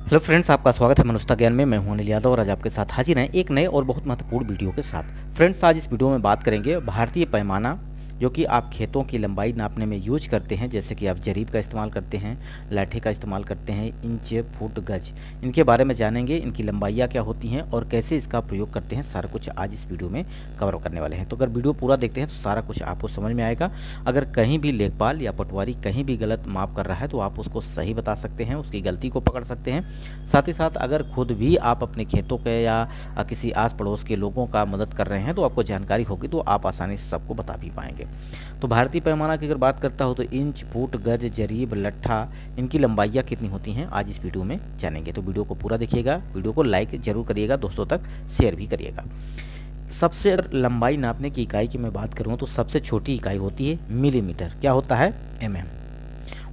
Hello friends, आपका स्वागत है मनुष्यता ज्ञान में। मैं हूं अनिल यादव और आज आपके साथ हाजिर हैं एक नए और बहुत महत्वपूर्ण वीडियो के साथ। फ्रेंड्स, आज इस वीडियो में बात करेंगे भारतीय पैमाना, जो कि आप खेतों की लंबाई नापने में यूज करते हैं। जैसे कि आप जरीब का इस्तेमाल करते हैं, लाठी का इस्तेमाल करते हैं, इंच, फुट, गज, इनके बारे में जानेंगे। इनकी लंबाइयाँ क्या होती हैं और कैसे इसका प्रयोग करते हैं, सारा कुछ आज इस वीडियो में कवर करने वाले हैं। तो अगर वीडियो पूरा देखते हैं तो सारा कुछ आपको समझ में आएगा। अगर कहीं भी लेखपाल या पटवारी कहीं भी गलत माप कर रहा है तो आप उसको सही बता सकते हैं, उसकी गलती को पकड़ सकते हैं। साथ ही साथ अगर खुद भी आप अपने खेतों के या किसी आस पड़ोस के लोगों का मदद कर रहे हैं तो आपको जानकारी होगी, तो आप आसानी से सबको बता भी पाएंगे। तो भारतीय पैमाना की अगर बात करता हो तो इंच, फुट, गज, जरीब, लट्ठा, इनकी लंबाइयाँ कितनी होती हैं आज इस वीडियो में जानेंगे। तो वीडियो को पूरा देखिएगा, वीडियो को लाइक जरूर करिएगा, दोस्तों तक शेयर भी करिएगा। सबसे अगर लंबाई नापने की इकाई की मैं बात करूँ तो सबसे छोटी इकाई होती है मिलीमीटर। क्या होता है? mm।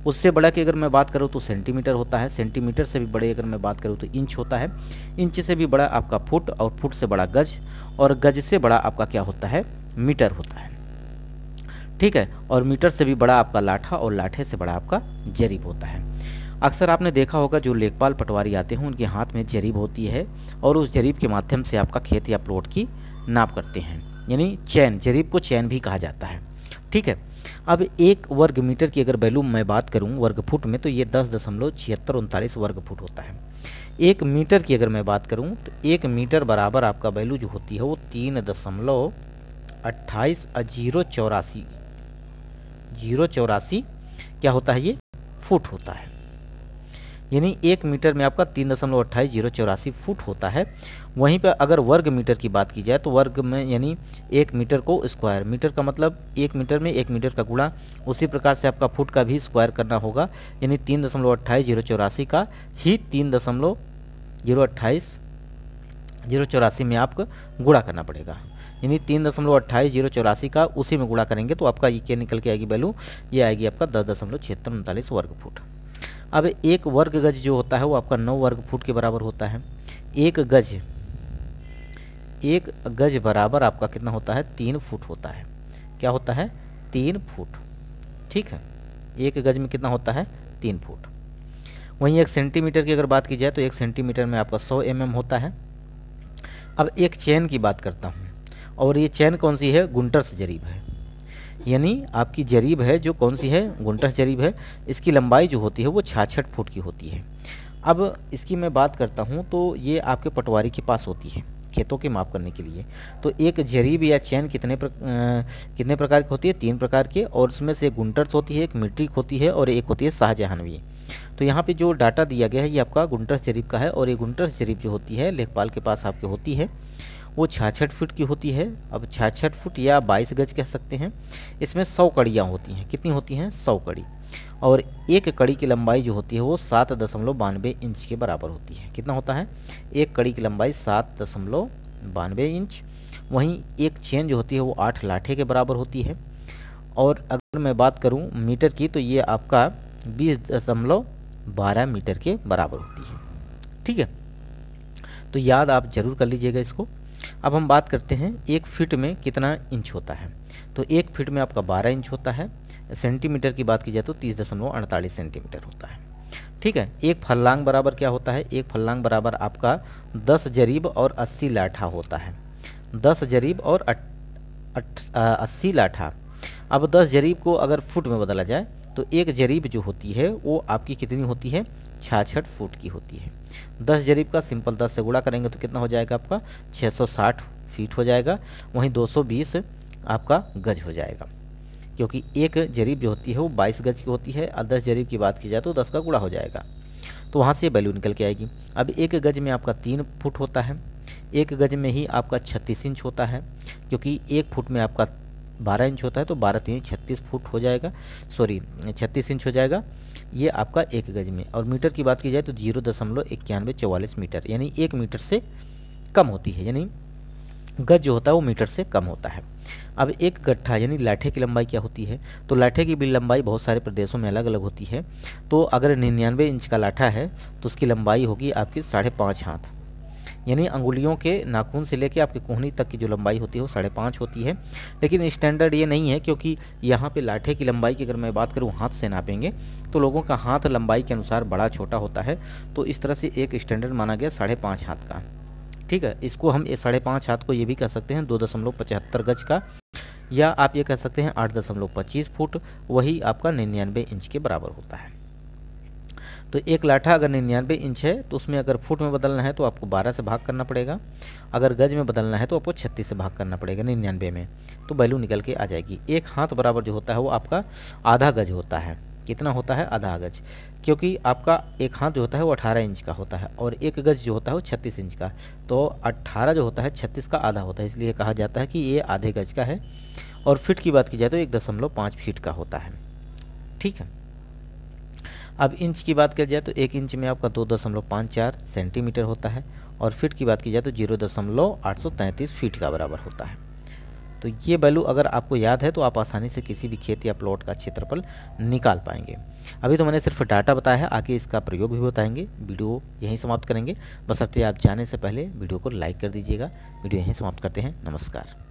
उससे बड़ा की अगर मैं बात करूँ तो सेंटीमीटर होता है। सेंटीमीटर से भी बड़े अगर मैं बात करूँ तो इंच होता है। इंच से भी बड़ा आपका फुट, और फुट से बड़ा गज, और गज से बड़ा आपका क्या होता है? मीटर होता है। ठीक है। और मीटर से भी बड़ा आपका लाठा, और लाठे से बड़ा आपका जरीब होता है। अक्सर आपने देखा होगा जो लेखपाल पटवारी आते हैं उनके हाथ में जरीब होती है, और उस जरीब के माध्यम से आपका खेत या प्लॉट की नाप करते हैं, यानी चैन। जरीब को चैन भी कहा जाता है। ठीक है। अब एक वर्ग मीटर की अगर वैल्यू मैं बात करूं वर्ग फुट में तो ये 10.7639 वर्ग फुट होता है। एक मीटर की अगर मैं बात करूं तो एक मीटर बराबर आपका वैल्यू जो होती है वो 3.28 क्या होता है? ये फुट होता है। यानी एक मीटर में आपका 3.28 फुट होता है। वहीं पर अगर वर्ग मीटर की बात की जाए तो वर्ग में यानी एक मीटर को स्क्वायर, मीटर का मतलब एक मीटर में एक मीटर का गुणा, उसी प्रकार से आपका फुट का भी स्क्वायर करना होगा। यानी 3.28084 का ही 3.028 में आपको गुणा करना पड़ेगा। यानी 3.28084 का उसी में गुणा करेंगे तो आपका ये क्या निकल के आएगी वैल्यू? ये आएगी आपका 10.7639 वर्ग फुट। अब एक वर्ग गज जो होता है वो आपका 9 वर्ग फुट के बराबर होता है। एक गज बराबर आपका कितना होता है? 3 फुट होता है। क्या होता है? 3 फुट। ठीक है। एक गज में कितना होता है? 3 फुट। वहीं एक सेंटीमीटर की अगर बात की जाए तो एक सेंटीमीटर में आपका 100 mm होता है। अब एक चैन की बात करता हूँ, और ये चैन कौन सी है? गुंटर्स जरीब है। यानी आपकी जरीब है जो कौन सी है? गुंटर्स जरीब है। इसकी लंबाई जो होती है वो 66 फुट की होती है। अब इसकी मैं बात करता हूँ तो ये आपके पटवारी के पास होती है खेतों के माप करने के लिए। तो एक जरीब या चैन कितने प्रकार की होती है? 3 प्रकार के, और उसमें से एक गुंटर्स होती है, एक मीट्रिक होती है, और एक होती है शाहजहानवी। तो यहाँ पे जो डाटा दिया गया है ये आपका गुंटर्स जरीब का है, और ये गुंटर्स जरीब जो होती है लेखपाल के पास आपके होती है वो 66 फुट की होती है। अब 66 फुट या 22 गज कह सकते हैं। इसमें 100 कड़ियाँ होती हैं। कितनी होती हैं? 100 कड़ी। और एक कड़ी की लंबाई जो होती है वो 7.92 इंच के बराबर होती है। कितना होता है? एक कड़ी की लंबाई 7.92 इंच। वहीं एक चेन जो होती है वो 8 लाठे के बराबर होती है। और अगर मैं बात करूं मीटर की तो ये आपका 20.12 मीटर के बराबर होती है। ठीक है। तो याद आप जरूर कर लीजिएगा इसको। अब हम बात करते हैं एक फीट में कितना इंच होता है। तो एक फीट में आपका 12 इंच होता है। सेंटीमीटर की बात की जाए तो 30.48 सेंटीमीटर होता है। ठीक है। एक फल्लांग बराबर क्या होता है? एक फल्लांग बराबर आपका 10 जरीब और 80 लाठा होता है। 10 जरीब और 80 लाठा। अब 10 जरीब को अगर फुट में बदला जाए तो एक जरीब जो होती है वो आपकी कितनी होती है? 66 फुट की होती है। 10 जरीब का सिंपल 10 से गुणा करेंगे तो कितना हो जाएगा आपका? 660 फीट हो जाएगा। वहीं 220 आपका गज हो जाएगा, क्योंकि एक जरीब जो होती है वो 22 गज की होती है, और 10 जरीब की बात की जाए तो 10 का गुणा हो जाएगा। तो वहाँ से वैल्यू निकल के आएगी। अब एक गज में आपका 3 फुट होता है। एक गज में ही आपका 36 इंच होता है, क्योंकि एक फुट में आपका 12 इंच होता है, तो 12 3 36 फुट हो जाएगा, सॉरी 36 इंच हो जाएगा ये आपका एक गज में। और मीटर की बात की जाए तो 0.9144 मीटर, यानी 1 मीटर से कम होती है। यानी गज जो होता है वो मीटर से कम होता है। अब एक गट्ठा यानी लाठे की लंबाई क्या होती है? तो लाठे की भी लंबाई बहुत सारे प्रदेशों में अलग अलग होती है। तो अगर 99 इंच का लाठा है तो उसकी लंबाई होगी आपकी 5.5 हाथ। यानी अंगुलियों के नाखून से लेकर आपकी कोहनी तक की जो लंबाई होती है वो 5.5 होती है। लेकिन स्टैंडर्ड ये नहीं है, क्योंकि यहाँ पे लाठे की लंबाई की अगर मैं बात करूँ हाथ से नापेंगे तो लोगों का हाथ लंबाई के अनुसार बड़ा छोटा होता है, तो इस तरह से एक स्टैंडर्ड माना गया 5.5 हाथ का। ठीक है, इसको हम 5.5 हाथ को ये भी कह सकते हैं 2.75 गज का, या आप ये कह सकते हैं 8.25 फुट, वही आपका 99 इंच के बराबर होता है। तो एक लाठा अगर 99 इंच है तो उसमें अगर फुट में बदलना है तो आपको 12 से भाग करना पड़ेगा, अगर गज में बदलना है तो आपको 36 से भाग करना पड़ेगा 99 में, तो वैल्यू निकल के आ जाएगी। एक हाथ बराबर जो होता है वो आपका आधा गज होता है। कितना होता है? आधा गज, क्योंकि आपका एक हाथ जो होता है वो 18 इंच का होता है और एक गज जो होता है वो 36 इंच का, तो 18 जो होता है 36 का आधा होता है, इसलिए कहा जाता है कि ये आधे गज का है। और फिट की बात की जाए तो 1.5 फीट का होता है। ठीक है, अब इंच की बात की जाए तो 1 इंच में आपका 2.54 सेंटीमीटर होता है और फिट की बात की जाए तो 0.833 फीट का बराबर होता है। तो ये वैल्यू अगर आपको याद है तो आप आसानी से किसी भी खेत या प्लॉट का क्षेत्रफल निकाल पाएंगे। अभी तो मैंने सिर्फ डाटा बताया है, आगे इसका प्रयोग भी बताएंगे। वीडियो यहीं समाप्त करेंगे, बशर्ते आप जाने से पहले वीडियो को लाइक कर दीजिएगा। वीडियो यहीं समाप्त करते हैं। नमस्कार।